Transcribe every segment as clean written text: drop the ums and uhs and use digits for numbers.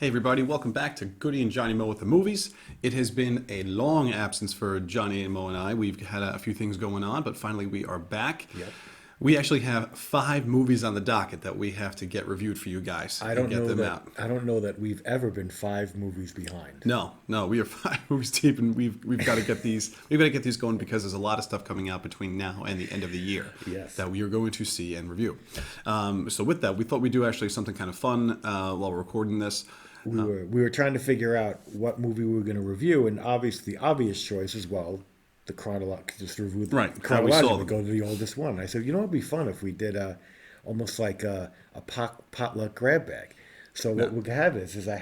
Hey everybody, welcome back to Goody and Johnny Mo with the movies. It has been a long absence for Johnny and Mo and I. We've had a few things going on, but finally we are back. Yep. We actually have 5 movies on the docket that we have to get reviewed for you guys and get them out. I don't know that we've ever been 5 movies behind. No, we are 5 movies deep, and we've got to get these. We've got to get these going because there's a lot of stuff coming out between now and the end of the year that we are going to see and review. So with that, we thought we'd do actually something kind of fun while we're recording this. We were trying to figure out what movie we were going to review, and obviously the obvious choice as well, the chronological, go to the oldest one. I said, it'd be fun if we did almost like a potluck grab bag. So what we have is I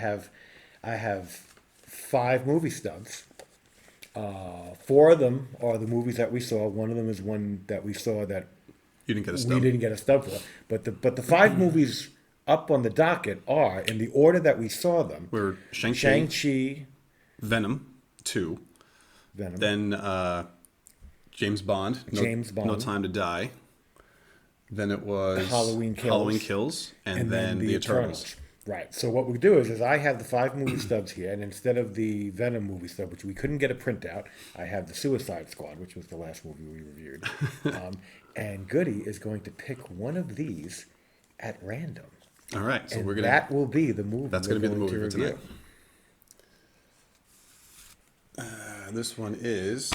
have 5 movie stubs. 4 of them are the movies that we saw. One of them is one that we saw that you didn't get a stub. We didn't get a stub for. But the 5 movies up on the docket are, in the order that we saw them, we're Shang-Chi, Venom 2, Venom, then James Bond, No Time to Die, then it was Halloween Kills, and then the Eternals. Right. So what we do is I have the 5 movie stubs here, and instead of the Venom movie stub, which we couldn't get a printout, I have the Suicide Squad, which was the last movie we reviewed. And Goody is going to pick one of these at random. All right, so we're gonna. That will be the movie. That's going to be the movie for tonight. This one looks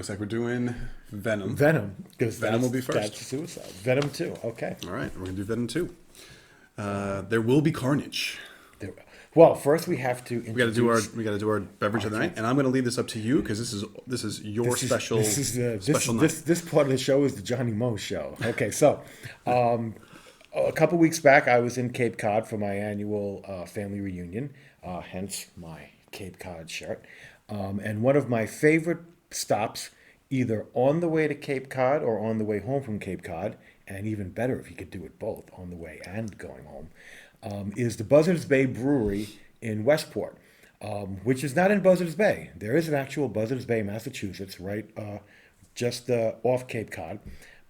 like we're doing Venom. Because Venom will be first. That's Suicide. Venom 2. Okay. All right, we're going to do Venom 2. There will be Carnage. Well, first we have to. We got to do our beverage of the night, and I'm going to leave this up to you because this is your special night. This part of the show is the Johnny Mo show. Okay, so. A couple weeks back, I was in Cape Cod for my annual family reunion, hence my Cape Cod shirt. And one of my favorite stops, either on the way to Cape Cod or on the way home from Cape Cod, and even better if you could do it both, on the way and going home, is the Buzzards Bay Brewery in Westport, which is not in Buzzards Bay. There is an actual Buzzards Bay, Massachusetts, right just off Cape Cod.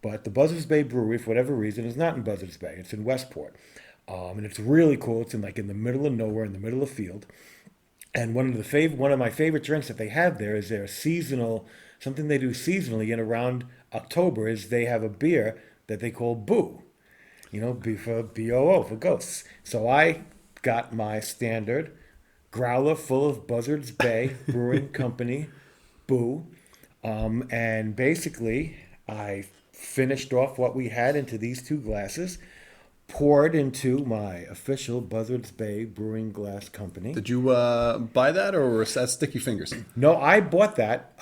But the Buzzards Bay Brewery, for whatever reason, is not in Buzzards Bay. It's in Westport. And it's really cool. It's in the middle of nowhere, in the middle of field. And one of my favorite drinks that they have there is their seasonal, something they do seasonally and around October is they have a beer that they call Boo. B for B-O-O, for ghosts. So I got my standard growler full of Buzzards Bay Brewing Company Boo. And basically, I finished off what we had into these 2 glasses, poured into my official Buzzards Bay Brewing Glass Company. Did you buy that, or was that sticky fingers? No, I bought that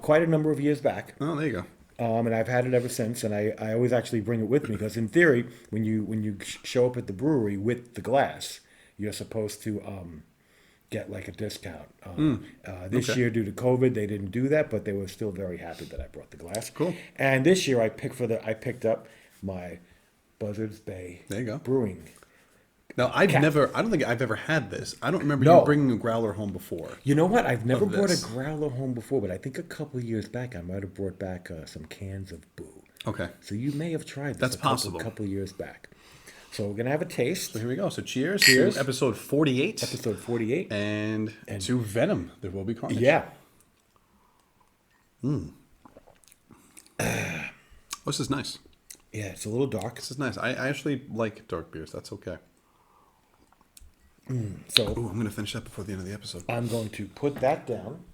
quite a number of years back. Oh, there you go. And I've had it ever since, and I always actually bring it with me because, in theory, when you show up at the brewery with the glass, you're supposed to get like a discount. This year, due to COVID, they didn't do that, but they were still very happy that I brought the glass. Cool. And this year, I picked up my Buzzards Bay Brewing. Now, I don't think I've ever had this. I don't remember you bringing a growler home before. You know what? I've never brought a growler home before, but I think a couple of years back, I might have brought back some cans of Boo. Okay. So you may have tried this. That's possible. A couple of years back. So we're going to have a taste. So here we go. So cheers to episode 48. Episode 48. And to Venom, There Will Be Carnage. Yeah. This is nice. Yeah, it's a little dark. This is nice. I actually like dark beers. That's okay. I'm going to finish that before the end of the episode. I'm going to put that down.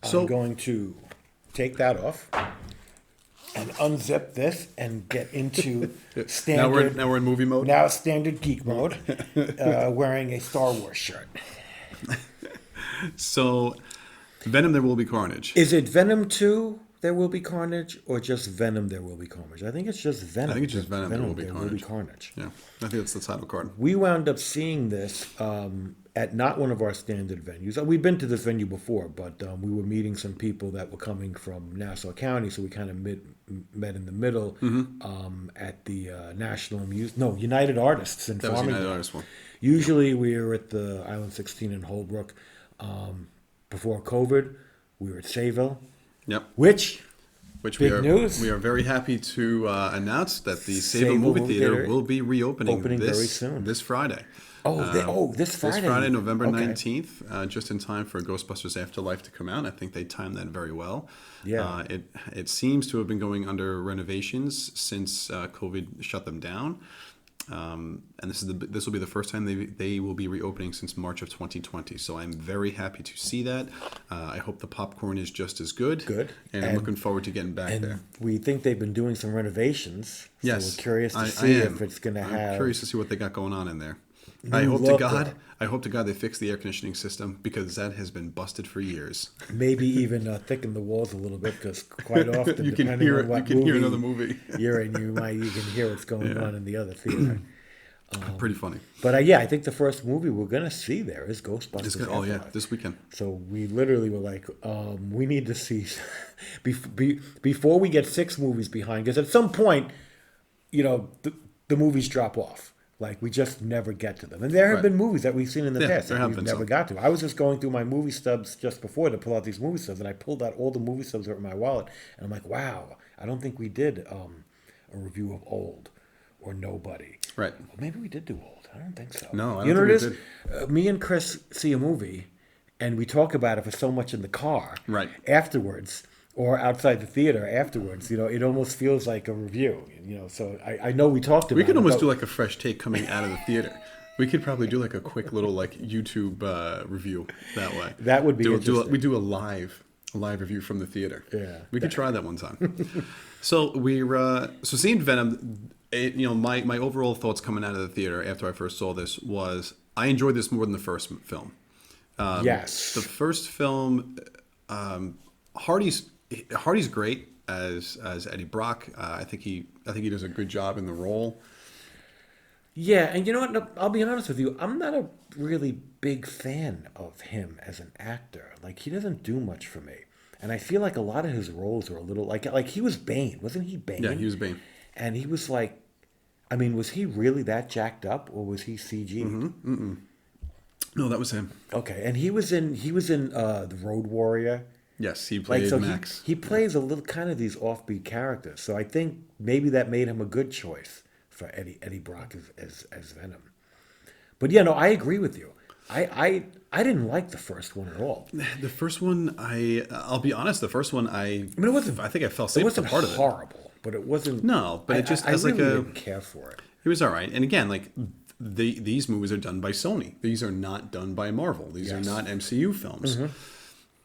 I'm going to take that off and unzip this and get into standard. Now we're in movie mode. Now standard geek mode, wearing a Star Wars shirt. So, Venom, There Will Be Carnage. Is it Venom 2, There Will Be Carnage, or just Venom, There Will Be Carnage? I think it's just Venom. I think it's just Venom, There Will Be Carnage. Yeah, I think that's the title card. We wound up seeing this at not one of our standard venues. We've been to this venue before, but we were meeting some people that were coming from Nassau County, so we kind of met in the middle at the United Artists in Farmingdale. That was United Artists one. Usually we were at the Island 16 in Holbrook. Before COVID, we were at Sayville. Yep. Which which Big news. we are very happy to announce that the Save a Save a Movie Movie Theater Theater will be reopening very soon. this Friday. This Friday. This Friday, November Okay. 19th, just in time for Ghostbusters Afterlife to come out. I think they timed that very well. Yeah. It seems to have been going under renovations since COVID shut them down. And this will be the first time they will be reopening since March of 2020. So I'm very happy to see that. I hope the popcorn is just as good. And I'm looking forward to getting back there. We think they've been doing some renovations. So Yes, we're curious to see if it's going to have. I'm curious to see what they got going on in there. I hope to God they fix the air conditioning system, because that has been busted for years. Maybe even thicken the walls a little bit, because quite often you can depending hear on what you can hear another movie. you're in, you can hear what's going on in the other theater. Pretty funny. But I think the first movie we're going to see there is Ghostbusters. This weekend. So we literally were like, we need to see before we get 6 movies behind, because at some point, the movies drop off. Like, we just never get to them. And there have been movies that we've seen in the past that we've never got to. I was just going through my movie stubs just before to pull out these movie stubs, and I pulled out all the movie stubs that were in my wallet, and I'm like, wow, I don't think we did a review of Old or Nobody. Right. Well, maybe we did do Old. I don't think so. No, I don't think we did. Me and Chris see a movie, and we talk about it for so much in the car. Right. Afterwards, or outside the theater afterwards, it almost feels like a review. So I know we talked about it. We could almost do like a fresh take coming out of the theater. We could probably do like a quick little like YouTube review that way. That would be interesting. We do a live review from the theater. Yeah. We could try that one time. So we're seeing Venom. My overall thoughts coming out of the theater after I first saw this was I enjoyed this more than the first film. Yes. The first film, Hardy's great as Eddie Brock. I think he does a good job in the role. Yeah, and you know what? No, I'll be honest with you. I'm not a really big fan of him as an actor. Like, he doesn't do much for me, and I feel like a lot of his roles are a little like he was Bane, wasn't he? Bane. Yeah, he was Bane. And he was like, was he really that jacked up, or was he CG? No, that was him. Okay, and he was in the Road Warrior. Yes, he played Max. He plays a little kind of these offbeat characters. So I think maybe that made him a good choice for Eddie Brock as Venom. But I agree with you. I didn't like the first one at all. The first one, I'll be honest. The first one, it wasn't. I think I fell asleep for part of it. Horrible, but it wasn't. No, but it just I really didn't care for it. It was all right. And again, like these movies are done by Sony. These are not done by Marvel. These are not MCU films.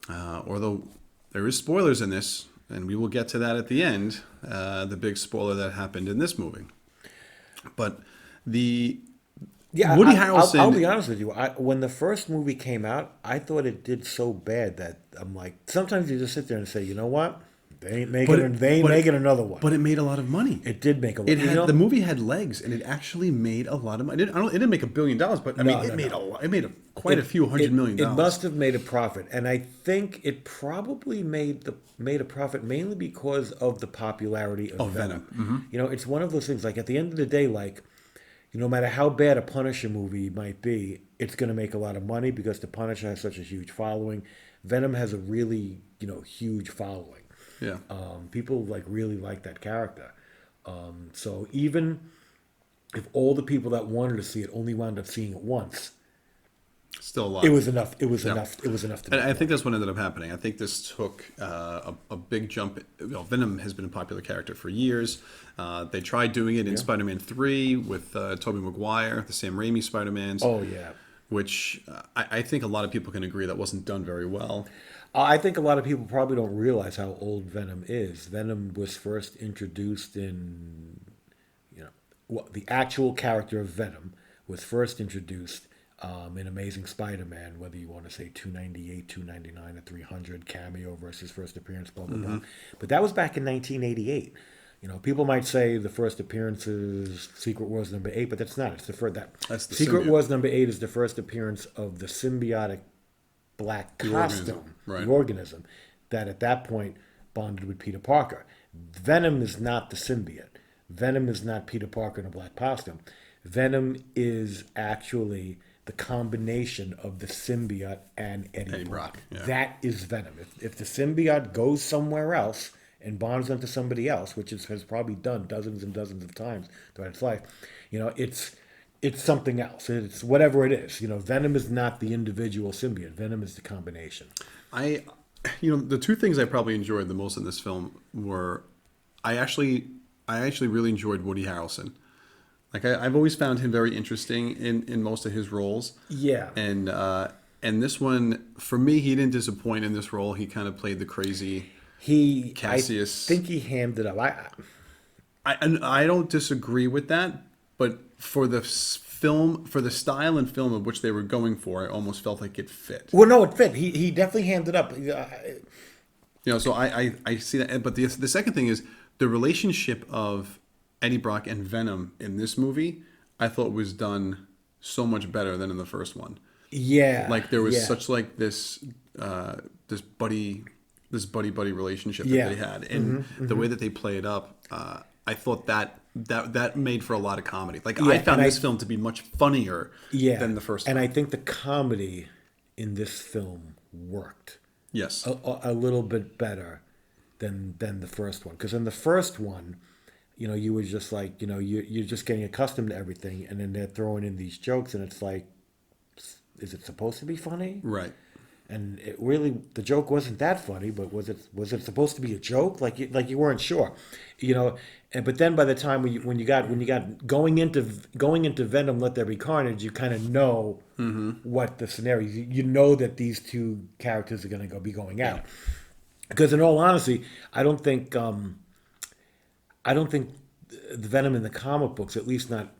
Although there is spoilers in this, and we will get to that at the end, the big spoiler that happened in this movie. But Woody Harrelson... I'll be honest with you. When the first movie came out, I thought it did so bad that I'm like, sometimes you just sit there and say, you know what? They ain't making another one. But it made a lot of money. It did make a lot. The movie had legs, and it actually made a lot of money. It didn't make $1 billion, but it made quite a few $100 million. It must have made a profit, and I think it probably made a profit mainly because of the popularity of Venom. Mm-hmm. It's one of those things. Like, at the end of the day, no matter how bad a Punisher movie might be, it's going to make a lot of money because the Punisher has such a huge following. Venom has a really huge following. Yeah. People really like that character. So even if all the people that wanted to see it only wound up seeing it once, still a lot. It was enough. It was enough. It was enough to. And I think that's what ended up happening. I think this took a big jump. Venom has been a popular character for years. They tried doing it in Spider-Man 3 with Tobey Maguire, the Sam Raimi Spider-Mans. Oh yeah. Which I think a lot of people can agree that wasn't done very well. I think a lot of people probably don't realize how old Venom is. Venom was first introduced in, the actual character of Venom was first introduced in Amazing Spider-Man, whether you want to say 298, 299, or 300, cameo versus first appearance, blah, blah, blah. But that was back in 1988. People might say the first appearance is Secret Wars number 8, but that's not. It's the first. That's the Secret symbiote. Wars number 8 is the first appearance of the symbiotic black costume, the organism, that at that point bonded with Peter Parker. Venom is not the symbiote. Venom is not Peter Parker in a black costume. Venom is actually the combination of the symbiote and Eddie Brock. Yeah. That is Venom. If the symbiote goes somewhere else and bonds them to somebody else, which has probably done dozens and dozens of times throughout its life, it's something else. It's whatever it is. Venom is not the individual symbiote. Venom is the combination. The two things I probably enjoyed the most in this film were, I actually really enjoyed Woody Harrelson. Like I've always found him very interesting in most of his roles. Yeah. And this one, for me, he didn't disappoint in this role. He kind of played the crazy Cassius. I think he hammed it up. I don't disagree with that, but for the film, for the style and film of which they were going for, I almost felt like it fit. Well, no, it fit. He definitely hammed it up. So I see that. But the second thing is the relationship of Eddie Brock and Venom in this movie, I thought was done so much better than in the first one. Yeah. Like there was such like this buddy relationship that they had, and the way that they play it up, I thought that made for a lot of comedy. Like I found this film to be much funnier than the first one. And I think the comedy in this film worked. Yes. A little bit better than the first one. Because in the first one, you were just like, you're just getting accustomed to everything, and then they're throwing in these jokes, and it's like, is it supposed to be funny? Right. And it really, the joke wasn't that funny, but was it supposed to be a joke? Like you weren't sure, but then by the time when you got going into Venom, Let There Be Carnage, you kind of know what the scenario. You know that these two characters are going to be going out. Because in all honesty, I don't think the Venom in the comic books, at least not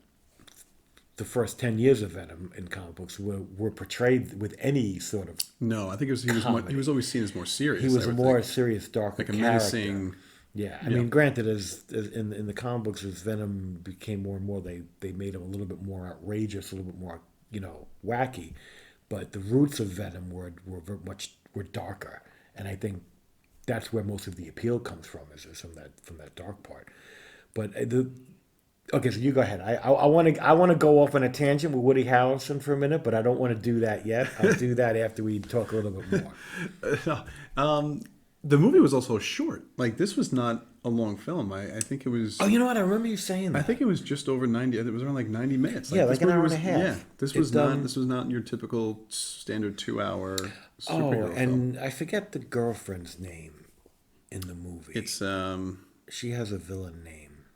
the first 10 years of Venom in comic books, were portrayed with any sort of no. I think he was always seen as more serious. He was a more serious, darker like a character. menacing. Yeah, I mean, granted, as in the comic books, as Venom became more and more, they made him a little bit more outrageous, a little bit more wacky, but the roots of Venom were darker, and I think that's where most of the appeal comes from, is from that dark part. But okay, so you go ahead. I want to go off on a tangent with Woody Harrelson for a minute, but I don't want to do that yet. I'll do that after we talk a little bit more. The movie was also short. Like this was not a long film. I think it was. Oh, you know what? I remember you saying that. I think it was just over 90. It was around like 90 minutes. Like an hour and a half. Yeah, this was not your typical standard 2-hour superhero film. I forget the girlfriend's name in the movie. It's she has a villain name.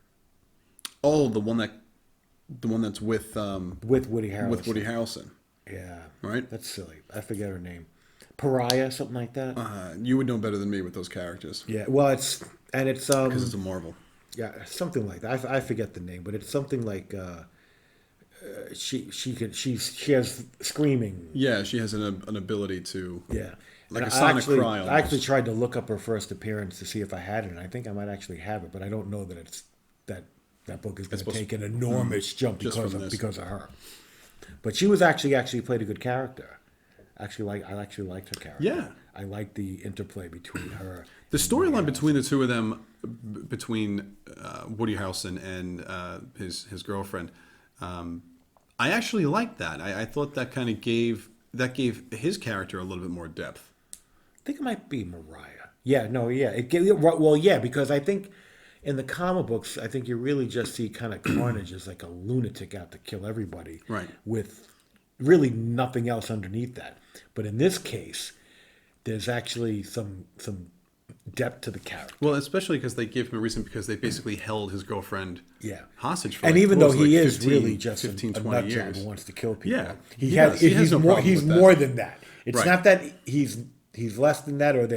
Oh, the one that's with Woody Harrelson. With Woody Harrelson. Yeah. Right? That's silly. I forget her name. Pariah, something like that. You would know better than me with those characters. Yeah. Well, it's because it's a Marvel. Yeah, something like that. I forget the name, but it's something like she has screaming. Yeah, she has an ability to. Yeah. Like a sonic cry almost. I actually tried to look up her first appearance to see if I had it, and I think I might actually have it, but I don't know that it's that book is going to take an enormous jump because of her. But she was actually played a good character. I actually liked her character. Yeah, I liked the interplay between her. The storyline between the two of them, between Woody Harrelson and his girlfriend, I actually liked that. I thought that kind of gave his character a little bit more depth. I think it might be Mariah. Yeah, no, yeah. Because I think in the comic books, I think you really just see kind of Carnage as like a lunatic out to kill everybody, right? With really nothing else underneath that. But in this case, there's actually some depth to the character. Well, especially because they give him a reason, because they basically held his girlfriend hostage for, and even though he is 15, really just 15, 20 years. Nut job who wants to kill people, he's more than that. It's not that he's less than that, or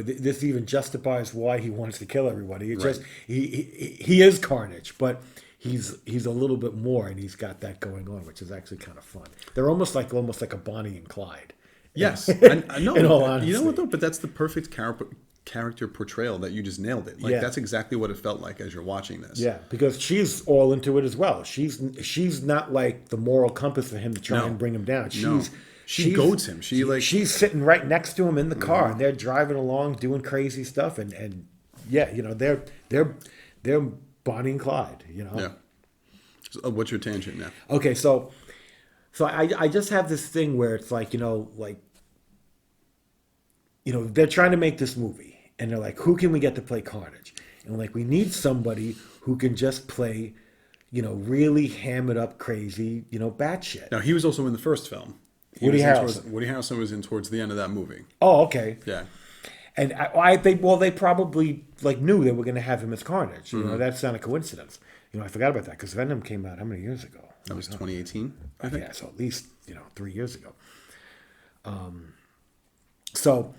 this even justifies why he wants to kill everybody. It's just he is Carnage, but he's a little bit more, and he's got that going on, which is actually kind of fun. They're almost like a Bonnie and Clyde. Yes, I know. In all honesty, you know what though? But that's the perfect character portrayal that you just nailed it. Like that's exactly what it felt like as you're watching this. Yeah, because she's all into it as well. She's not like the moral compass for him to try and bring him down. She goads him. She's sitting right next to him in the car, and they're driving along doing crazy stuff, and they're Bonnie and Clyde. Yeah. So, what's your tangent now? Okay, so I just have this thing where it's like they're trying to make this movie, and they're like, who can we get to play Carnage? And like, we need somebody who can just play, really hammered up, crazy, batshit. Now, he was also in the first film. Woody Harrelson. Woody Harrelson was in towards the end of that movie. Oh, okay. Yeah. And they probably like knew they were going to have him as Carnage. That's not a coincidence. I forgot about that because Venom came out how many years ago? That was 2018, I think. Yeah, so at least 3 years ago. So,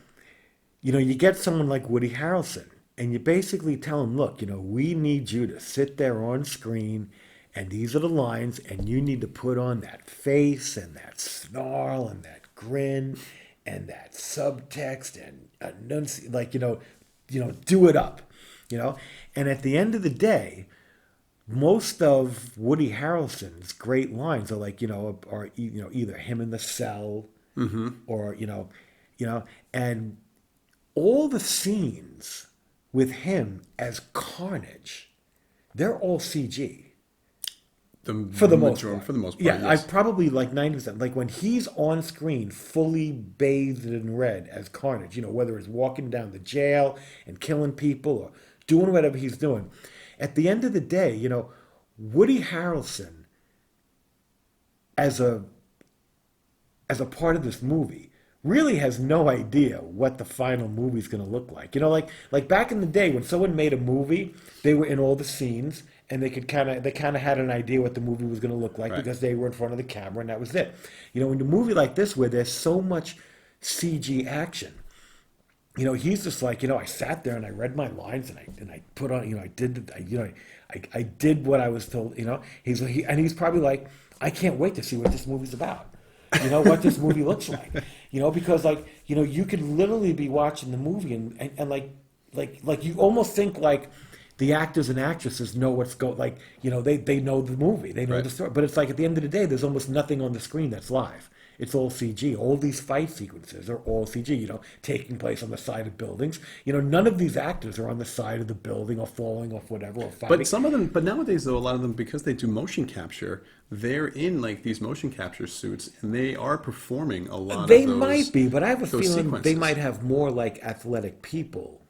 you get someone like Woody Harrelson, and you basically tell him, look, we need you to sit there on screen, and these are the lines, and you need to put on that face and that snarl and that grin and that subtext and do it up, And at the end of the day, most of Woody Harrelson's great lines are like, are either him in the cell, or and all the scenes with him as Carnage, they're all CG. For the most part. Yeah, yes. I probably like 90%. Like when he's on screen, fully bathed in red as Carnage, whether it's walking down the jail and killing people or doing whatever he's doing. At the end of the day, Woody Harrelson as a part of this movie really has no idea what the final movie is going to look like. Like back in the day when someone made a movie, they were in all the scenes and they kind of had an idea what the movie was going to look like, right, because they were in front of the camera and that was it. In a movie like this where there's so much CG action, he's just like, I sat there and I read my lines and I put on, I did what I was told, he's probably like, I can't wait to see what this movie's about. What this movie looks like, because you could literally be watching the movie and like you almost think like the actors and actresses know what's going, like, they know the movie, they know, right, the story, but it's like at the end of the day, there's almost nothing on the screen that's live. It's all CG. All these fight sequences are all CG, taking place on the side of buildings. None of these actors are on the side of the building or falling off whatever or fighting. But some of them, nowadays though, a lot of them, because they do motion capture, they're in like these motion capture suits and they are performing a lot of those. They might be, but I have a feeling sequences. They might have more like athletic people.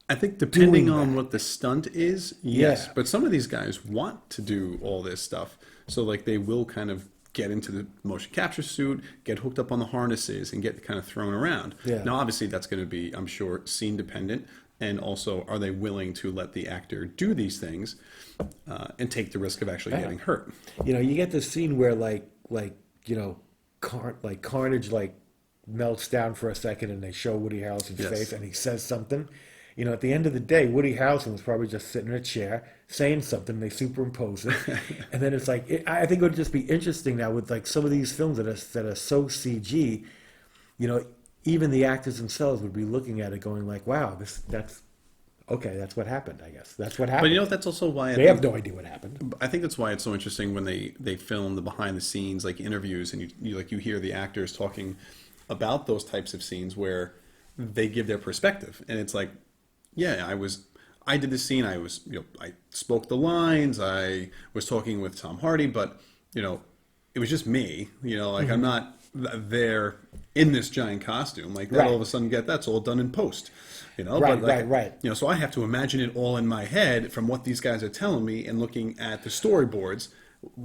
I think depending on what the stunt is, yes. Yeah. But some of these guys want to do all this stuff. So like they will kind of get into the motion capture suit, get hooked up on the harnesses, and get kind of thrown around. Yeah. Now, obviously, that's going to be, I'm sure, scene dependent. And also, are they willing to let the actor do these things and take the risk of actually getting hurt? You get this scene where Carnage melts down for a second, and they show Woody Harrelson's face, and he says something. At the end of the day, Woody Harrelson was probably just sitting in a chair saying something. They superimpose it, and then it's like I think it would just be interesting now with like some of these films that are so CG. Even the actors themselves would be looking at it, going like, "Wow, that's okay. That's what happened. I guess that's what happened." But that's also why they have no idea what happened. I think that's why it's so interesting when they film the behind the scenes like interviews, and you hear the actors talking about those types of scenes where they give their perspective, and it's like, yeah, I did this scene. I was, I spoke the lines. I was talking with Tom Hardy, but it was just me. Like I'm not there in this giant costume. Like that, all of a sudden that's all done in post. Right. So I have to imagine it all in my head from what these guys are telling me and looking at the storyboards.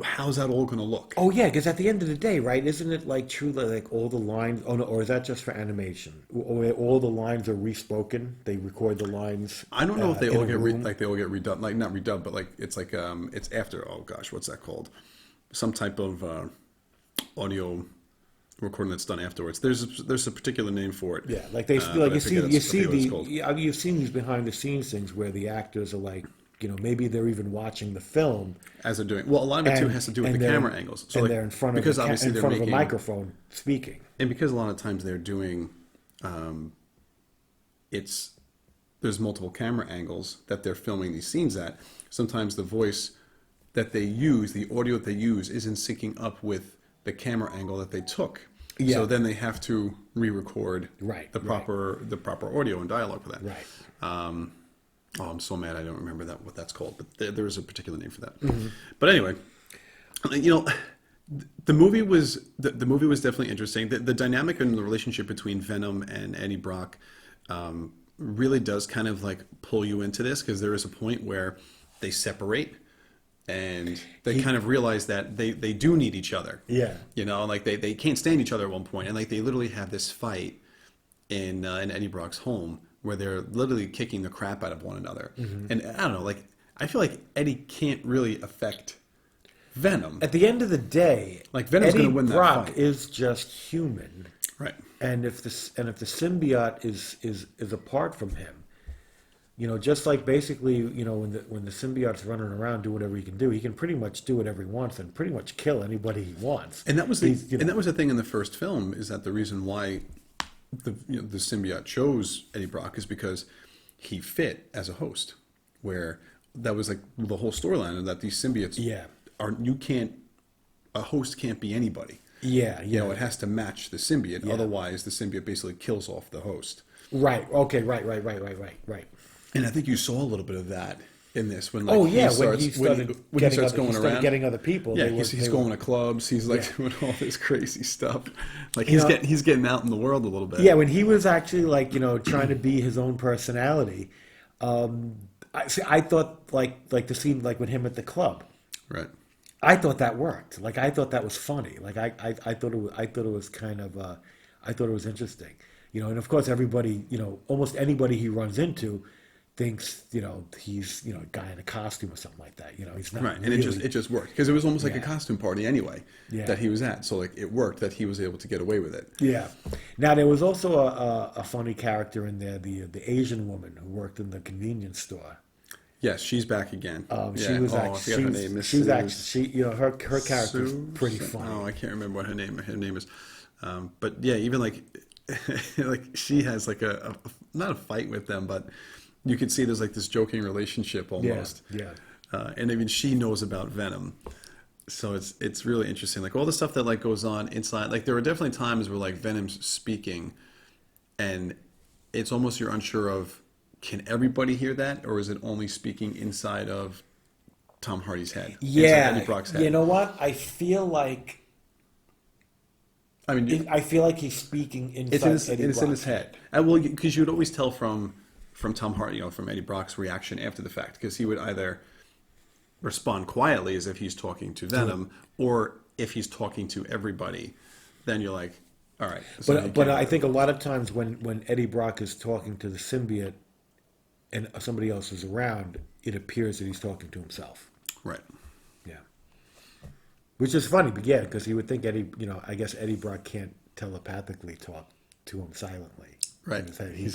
How's that all going to look? Oh yeah, because at the end of the day, right? Isn't it like true that like all the lines? Oh no, or is that just for animation? Or all the lines are respoken? They record the lines. I don't know if they all get they all get redubbed, like not redubbed, but like it's after. Oh gosh, what's that called? Some type of audio recording that's done afterwards. There's a particular name for it. Yeah, like you've seen these behind the scenes things where the actors are like, maybe they're even watching the film as they're doing. Well, a lot of it too has to do with the camera angles. So they're in front of a microphone speaking. And because a lot of times they're doing, there's multiple camera angles that they're filming these scenes at. Sometimes the voice that they use, the audio that they use, isn't syncing up with the camera angle that they took. Yeah. So then they have to re-record the proper audio and dialogue for that. Right. I'm so mad I don't remember what that's called, but there is a particular name for that. Mm-hmm. But anyway, the movie was definitely interesting. The dynamic and the relationship between Venom and Eddie Brock really does kind of like pull you into this, because there is a point where they separate and they kind of realize that they do need each other. Yeah. You know, like they can't stand each other at one point, and like they literally have this fight in Eddie Brock's home where they're literally kicking the crap out of one another. And I don't know, like I feel like Eddie can't really affect Venom. At the end of the day, Like Venom's going to win Brock that fight. is just human. Right. And if the symbiote is apart from him, you know, just like basically, you know, when the symbiote's running around doing whatever he can do, he can pretty much do whatever he wants and pretty much kill anybody he wants. And that was the thing in the first film, is that the reason why the symbiote chose Eddie Brock is because he fit as a host, where that was like the whole storyline, and that these symbiotes a host can't be anybody. Yeah. You know, it has to match the symbiote. Otherwise, the symbiote basically kills off the host. Right. Okay. Right. And I think you saw a little bit of that in this when when he started getting other people. Yeah, he's going to clubs. He's like doing all this crazy stuff. Like he's getting out in the world a little bit. Yeah, when he was actually like, you know, trying to be his own personality. I thought like the scene like with him at the club. Right. I thought that worked. Like I thought that was funny. Like I thought it was kind of I thought it was interesting. You know, and of course everybody, you know, almost anybody he runs into thinks, you know, he's, you know, a guy in a costume or something like that. You know, he's not right. really... And it just worked, because it was almost like a costume party anyway that he was at. So like it worked that he was able to get away with it. Yeah. Now there was also a funny character in there, the Asian woman who worked in the convenience store. Yes, she's back again. She was actually, her name. you know, her character is pretty funny. Oh, I can't remember what her name is. But yeah, even like like she has like a not a fight with them, but you could see there's like this joking relationship almost. Yeah. And even she knows about Venom. So it's really interesting. Like all the stuff that like goes on inside, like there were definitely times where like Venom's speaking and it's almost you're unsure of, can everybody hear that, or is it only speaking inside of Tom Hardy's head? Yeah. Eddie Brock's head? You know what? I feel like he's speaking inside it's in his head. Well, because you'd always tell from Tom Hardy, you know, from Eddie Brock's reaction after the fact, because he would either respond quietly as if he's talking to Venom, or if he's talking to everybody, then you're like, all right. But I think a lot of times when Eddie Brock is talking to the symbiote and somebody else is around, it appears that he's talking to himself. Right. Yeah. Which is funny, but yeah, because you would think I guess Eddie Brock can't telepathically talk to him silently. Right. He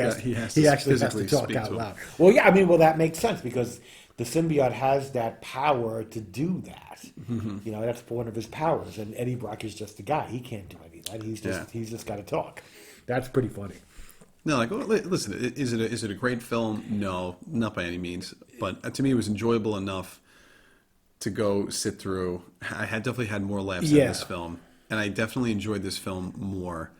actually has to talk out loud. Well, yeah, that makes sense, because the symbiote has that power to do that. Mm-hmm. You know, that's one of his powers. And Eddie Brock is just a guy. He can't do any of that. He's just got to talk. That's pretty funny. No, like, well, listen, is it a great film? No, not by any means. But to me, it was enjoyable enough to go sit through. I definitely had more laughs in this film, and I definitely enjoyed this film more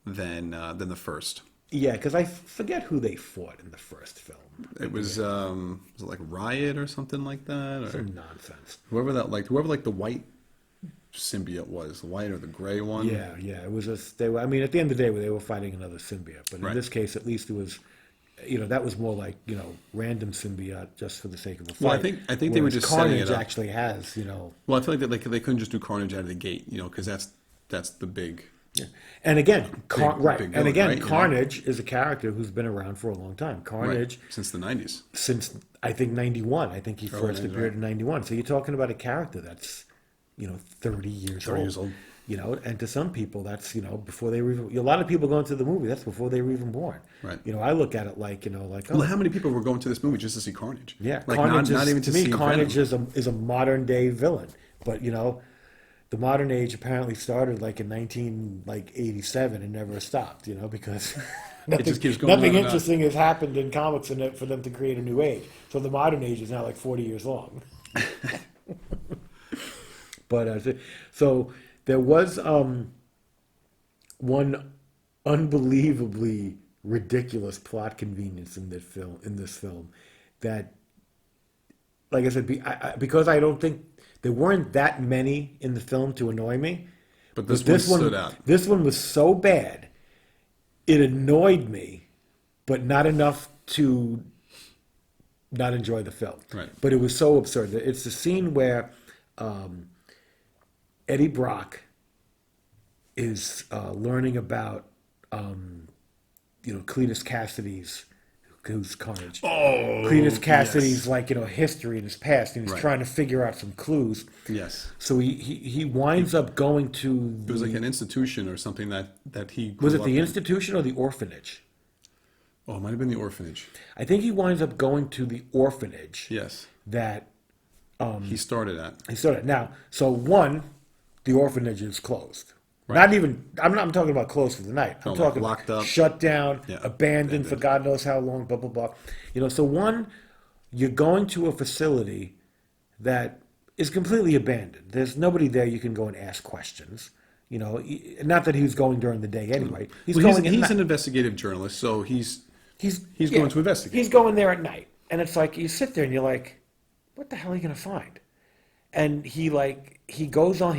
than the first. Yeah, because I forget who they fought in the first film. It was it like Riot or something like that, or some nonsense. Whoever the white symbiote was, the white or the gray one. Yeah, it was at the end of the day, they were fighting another symbiote, but in this case, at least it was, you know, that was more like, you know, random symbiote just for the sake of the fight. Well, I think they were just setting it up. Carnage actually has, you know. Well, I feel like they couldn't just do Carnage out of the gate, you know, because that's the big. Yeah. And again, villain, Carnage is a character who's been around for a long time. Carnage since the 90s. Since I think 91. I think he first appeared in 91. So you're talking about a character that's, you know, 30 years old. You know, and to some people that's, you know, before they were even, a lot of people going to the movie, that's before they were even born. Right. You know, I look at it like, you know, like, well, how many people were going to this movie just to see Carnage? Yeah, like Carnage not even to see Carnage Venom. is a modern day villain. But, you know, the modern age apparently started like in 1987 and never stopped, you know, because it just keeps going nothing interesting has happened in comics for them to create a new age. So the modern age is now like 40 years long. But so there was one unbelievably ridiculous plot convenience in this film that, like I said, because I don't think there weren't that many in the film to annoy me. But this one stood out. This one was so bad, it annoyed me but not enough to not enjoy the film. Right. But it was so absurd. It's the scene where Eddie Brock is learning about, Cletus Cassidy's, who's Carnage. Oh, Cletus Cassidy's yes. history in his past, and he's Right. trying to figure out some clues. Yes. So he winds up going to It was like an institution or something that he was grew it the up in. institution or the orphanage? Oh, it might have been the orphanage. I think he winds up going to the orphanage Yes. that He started at. he started. Now, so one, the orphanage is closed. Right. Not even. I'm talking about closed for the night. I'm No, like talking locked up. shut down, Yeah, abandoned for God knows how long. Blah blah blah. So one, you're going to a facility that is completely abandoned. There's nobody there you can go and ask questions. Not that he was going during the day anyway. He's Well, going. he's an investigative journalist, so he's yeah, going to investigate. He's going there at night, and it's like you sit there and you're like, what the hell are you going to find? And he goes on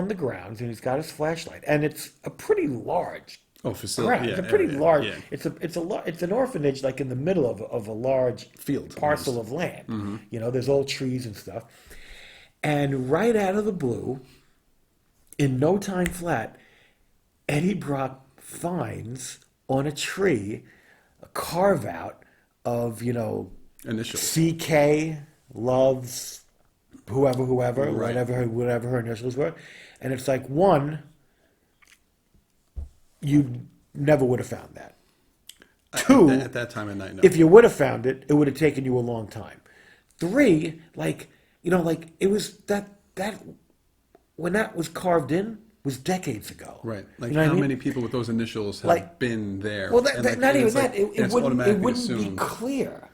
the grounds and he's got his flashlight, and it's a pretty large facility. ground. Yeah, It's a pretty area. large. Yeah. It's an orphanage like in the middle of a large Field, parcel of land. Mm-hmm. There's old trees and stuff. And right out of the blue, in no time flat, Eddie Brock finds on a tree a carve out of Initials. CK loves whoever, Right. whatever her initials were, and it's like, one, you never would have found that. Two, at that time of night, no. if you would have found it, it would have taken you a long time. Three, it was that when that was carved in was decades ago. Right. Like, You know what how I mean? many people with those initials have been there? Well, And, like, not even it's that. like, It it's wouldn't automatically be assumed. clear.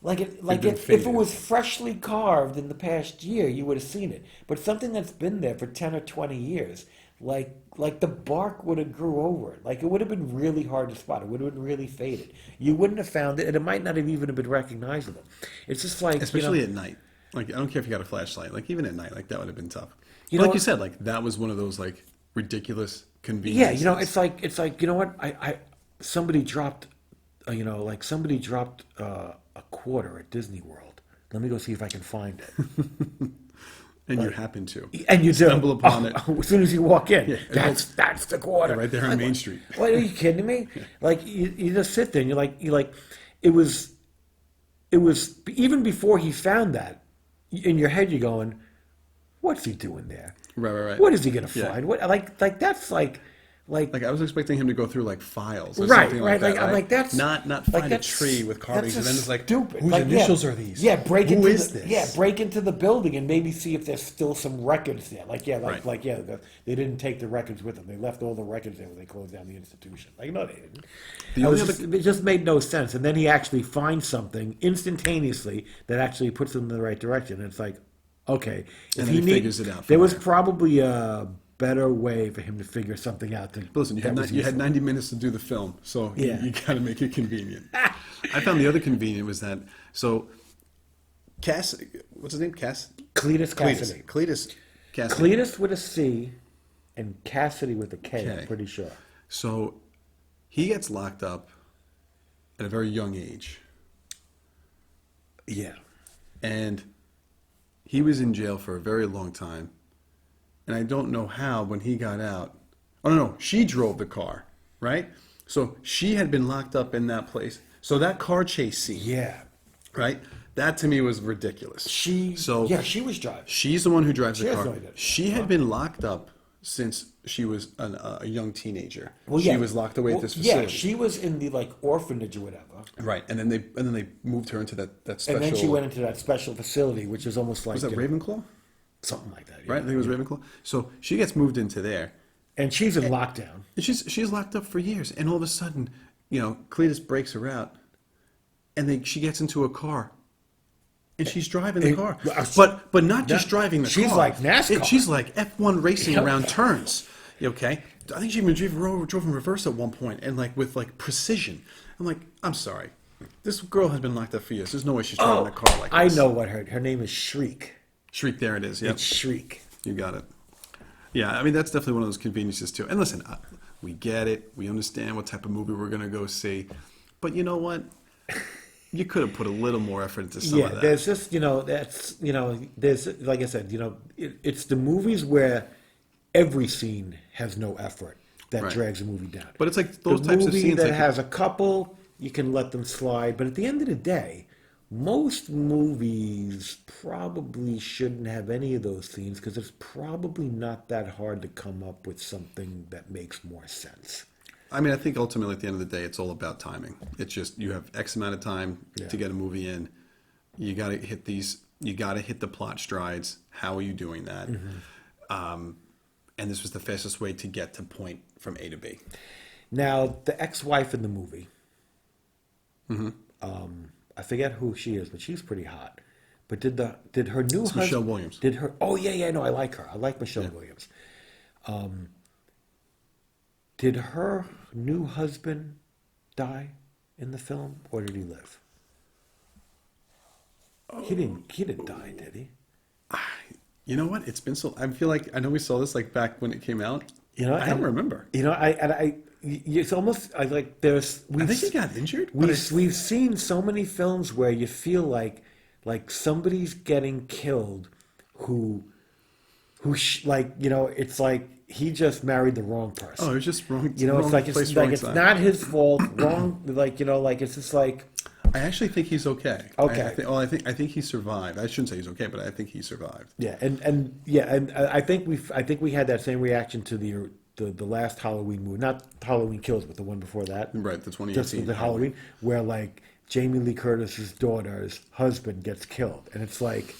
Like been if it faded. was freshly carved in the past year, you would have seen it. But something that's been there for 10 or 20 years, like the bark would have grew over it. Like, it would have been really hard to spot. It would have been really faded. You wouldn't have found it, and it might not have even been recognizable. It's just like, Especially at night. Like, I don't care if you got a flashlight. Like, even at night, like, that would have been tough. You But know like you what? said, like, that was one of those, like, ridiculous conveniences. yeah, it's like, you know what? Somebody dropped, somebody dropped a quarter at Disney World. Let me go see if I can find it. And you happen to. And you stumble upon it. As soon as you walk in, Yeah, that's the quarter. right there on Main Street. What, are you kidding me? Like, you just sit there and you're like, it was even before he found that, in your head you're going, what's he doing there? Right. What is he gonna Yeah. find? What like that's like Like, I was expecting him to go through, like, files or right, something right. like that, I'm right? like, that's Not like, find a that's- tree with carvings and that's then it's like, stupid. whose Like, initials are these? Yeah, break Who into is the, this? Yeah, break into the building and maybe see if there's still some records there. Right. They didn't take the records with them. They left all the records there when they closed down the institution. Like, no, they didn't. It just made no sense. And then he actually finds something instantaneously that actually puts him in the right direction. And it's like, okay, And then he figures it out There from was there. probably a better way for him to figure something out. But listen, you had 90 minutes to do the film, so Yeah. you got to make it convenient. I found the other convenient was that, so, what's his name? Cletus Cassidy. Cletus Cassidy. Cletus with a C and Cassidy with a K, Okay. I'm pretty sure. So, he gets locked up at a very young age, Yeah. and he was in jail for a very long time. And I don't know how, when he got out. Oh, no, she drove the car, right? So she had been locked up in that place. So that car chase scene, Yeah. right? That to me was ridiculous. She was driving. She's the one who drives She the has car. no idea. She had been locked up since she was a young teenager. Well, She was locked away at this facility. Yeah, she was in the orphanage or whatever. Right, and then they moved her into that special. And then she went into that special facility, which is almost like Was that Ravenclaw? something like that. Yeah. Right, I think it was Ravenclaw. So she gets moved into there. And she's in lockdown. And she's locked up for years, and all of a sudden, Cletus breaks her out, and she gets into a car, and she's driving the car, but not just driving the car. She's like NASCAR. She's like F1 racing around turns. Okay, I think she even drove in reverse at one point, and with precision. I'm like, I'm sorry, this girl has been locked up for years. There's no way she's driving a car like this. I know what her name is. Shriek. Shriek, there it is. Yep, It's Shriek. you got it. Yeah, I mean, that's definitely one of those conveniences too. And listen, we get it. We understand what type of movie we're going to go see. But you know what? You could have put a little more effort into some of that. There's just, there's, like I said, it's the movies where every scene has no effort that drags a movie down. But it's like those types of movie scenes that has a couple, you can let them slide. But at the end of the day, most movies probably shouldn't have any of those scenes because it's probably not that hard to come up with something that makes more sense. I mean, I think ultimately at the end of the day, it's all about timing. It's just you have X amount of time to get a movie in. You got to hit these. You got to hit the plot strides. How are you doing that? And this was the fastest way to get to point from A to B. Now, the ex-wife in the movie. I forget who she is, but she's pretty hot. But did her new husband? Michelle Williams. Oh yeah, no, I like her. I like Michelle Williams. Did her new husband die in the film, or did he live? He didn't die, did he? You know what? It's been so. I feel like I know we saw this like back when it came out. I don't remember. It's almost there's. I think he got injured. We've seen so many films where you feel like somebody's getting killed, it's like he just married the wrong person. Oh, it was just wrong. It's not his fault. Wrong. It's just like. I actually think he's okay. Okay. I think he survived. I shouldn't say he's okay, but I think he survived. Yeah, and I think we had that same reaction to the last Halloween movie, not Halloween Kills, but the one before that. Right, the 2018 just the Halloween, where like Jamie Lee Curtis's daughter's husband gets killed, and it's like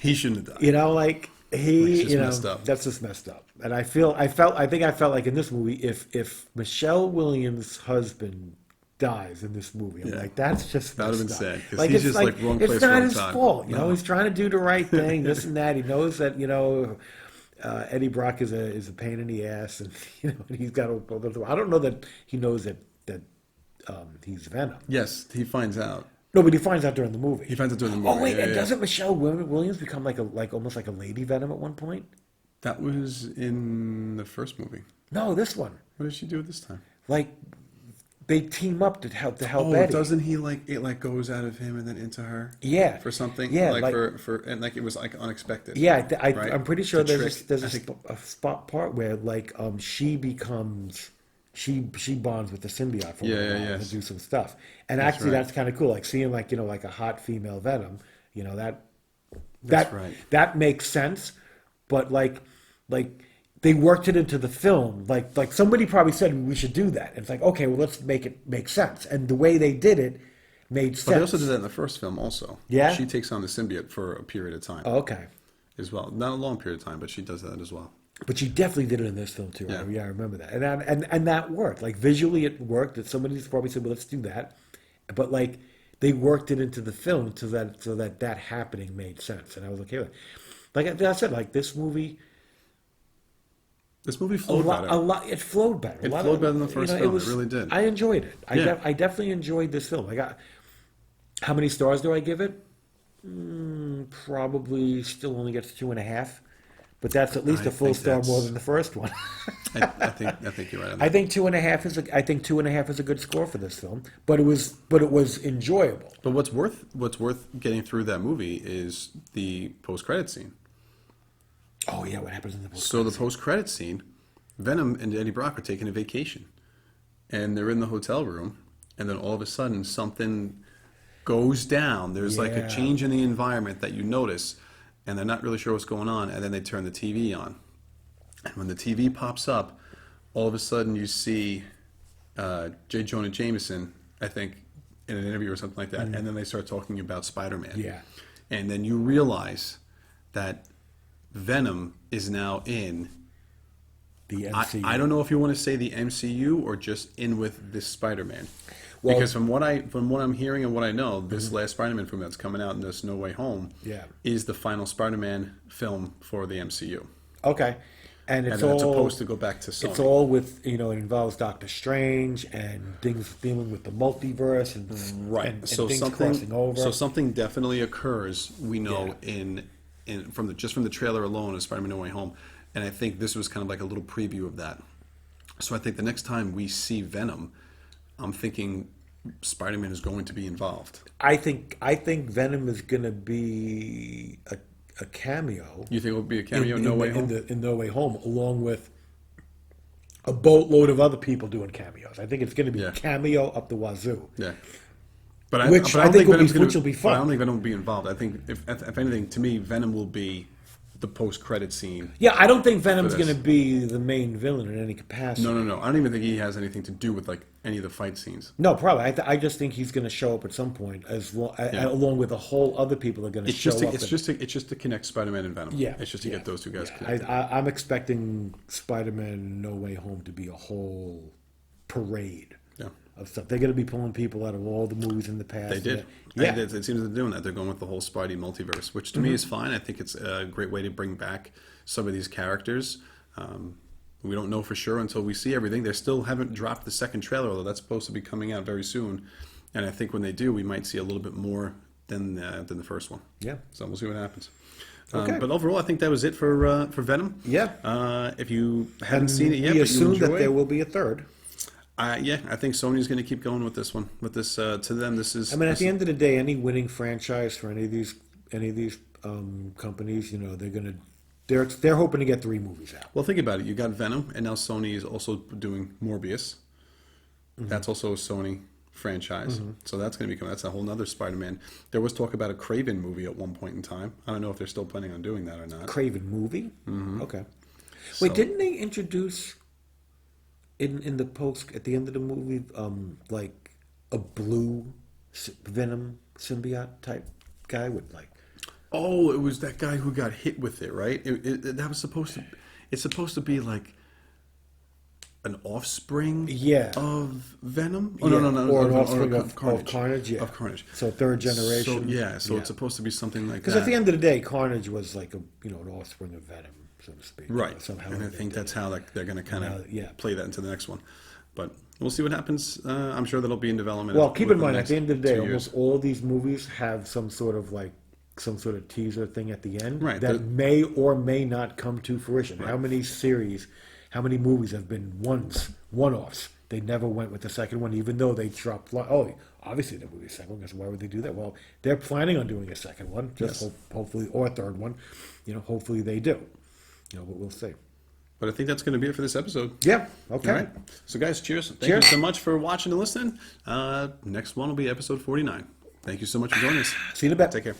he shouldn't have died. Messed up. That's just messed up. And I felt like in this movie, if Michelle Williams' husband dies in this movie, I'm like, that's just that would have been sad because he's just like wrong place, it's not wrong his time. fault. He's trying to do the right thing, this and that. He knows that Eddie Brock is a pain in the ass, and he's got to. I don't know that he knows that he's Venom. Yes, he finds out. No, but he finds out during the movie. He finds out during the movie. Oh wait, doesn't Michelle Williams become almost like a lady Venom at one point? That was in the first movie. No, this one. What did she do this time? Like they team up to help Eddie. Oh, doesn't he it goes out of him and then into her? Yeah, for something. Yeah, for and like it was like unexpected. Yeah, right? I'm pretty sure there's a spot part where she becomes. She bonds with the symbiote for a while to do some stuff, and that's kind of cool. Like seeing like a hot female Venom, that makes sense. But like they worked it into the film. Like somebody probably said we should do that. And it's like, okay, well let's make it make sense. And the way they did it made sense. But they also did that in the first film also. Yeah, she takes on the symbiote for a period of time. Oh, okay. As well, not a long period of time, but she does that as well. But she definitely did it in this film too. Yeah, I remember that, and that worked. Like visually, it worked. That somebody's probably said, "Well, let's do that," but like they worked it into the film so that happening made sense, and I was okay with it. Like I said, like this movie flowed better. A lot. It flowed better. It flowed better than the first film. It really did. I enjoyed it. I definitely enjoyed this film. I got how many stars do I give it? Probably still only gets 2.5. But that's at least a full star more than the first one. I think you're right on that. I think 2.5 is a good score for this film. But it was enjoyable. But what's worth getting through that movie is the post-credit scene. Oh yeah, what happens in the post-credit scene? So the post-credit scene, Venom and Eddie Brock are taking a vacation, and they're in the hotel room, and then all of a sudden something goes down. There's like a change in the environment that you notice. And they're not really sure what's going on, and then they turn the TV on. And when the TV pops up, all of a sudden you see J. Jonah Jameson, I think, in an interview or something like that, and then they start talking about Spider-Man. Yeah. And then you realize that Venom is now in the MCU. I don't know if you want to say the MCU or just in with this Spider-Man. Well, because from what I'm hearing and what I know, this last Spider-Man film that's coming out in this No Way Home is the final Spider-Man film for the MCU. Okay. And it's supposed to go back to Sony. It's all with, it involves Doctor Strange and things dealing with the multiverse and things crossing over. So something definitely occurs, we know, from the trailer alone of Spider-Man No Way Home. And I think this was kind of like a little preview of that. So I think the next time we see Venom, I'm thinking Spider-Man is going to be involved. I think Venom is going to be a cameo. You think it will be a cameo in No Way Home? In No Way Home, along with a boatload of other people doing cameos. I think it's going to be a cameo up the wazoo. Yeah. But Which I think will Venom's which will be fun. I don't think Venom will be involved. I think, if anything, to me, Venom will be the post-credit scene. Yeah, I don't think Venom's going to be the main villain in any capacity. No. I don't even think he has anything to do with like any of the fight scenes. No, probably. I just think he's going to show up at some point, along with a whole other people are going to show up. It's just to connect Spider-Man and Venom. Yeah, it's just to get those two guys Yeah. connected. I'm expecting Spider-Man No Way Home to be a whole parade of stuff. They're going to be pulling people out of all the movies in the past. They did. Yeah. It seems they're doing that. They're going with the whole Spidey multiverse, which to me is fine. I think it's a great way to bring back some of these characters. We don't know for sure until we see everything. They still haven't dropped the second trailer, although that's supposed to be coming out very soon. And I think when they do, we might see a little bit more than the first one. Yeah. So we'll see what happens. Okay. But overall, I think that was it for Venom. Yeah. If you haven't seen it yet, we but you assume enjoy that there will be a third. Yeah, I think Sony's going to keep going with this one. With this, to them, this is. I mean, at the end of the day, any winning franchise for any of these companies, they're hoping to get 3 movies out. Well, think about it. You got Venom, and now Sony is also doing Morbius. Mm-hmm. That's also a Sony franchise, so that's going to become that's a whole nother Spider-Man. There was talk about a Craven movie at one point in time. I don't know if they're still planning on doing that or not. Craven movie? Mm-hmm. Okay. Wait, didn't they introduce in the post at the end of the movie, like a blue Venom symbiote type guy with like? Oh, it was that guy who got hit with it, right? That was supposed to. It's supposed to be like an offspring, of Venom. Oh, no, or an offspring of Carnage. Carnage, Of Carnage. So third generation. So it's supposed to be something like that. Because at the end of the day, Carnage was like an offspring of Venom, so to speak. Right. Somehow. And I think that's how they're going to kind of play that into the next one. But we'll see what happens. I'm sure that'll be in development. Well, keep in mind, at the end of the day, almost all these movies have some sort of teaser thing at the end that may or may not come to fruition. Right. How many movies have been one-offs? They never went with the second one, even though they dropped. Obviously there will be a second one, because why would they do that? Well, they're planning on doing a second one, hopefully, or a third one. Hopefully they do. But we'll see. But I think that's going to be it for this episode. Yeah. Okay. All right. So, guys, cheers. Thank you so much for watching and listening. Next one will be episode 49. Thank you so much for joining us. See you in a bit. Take care.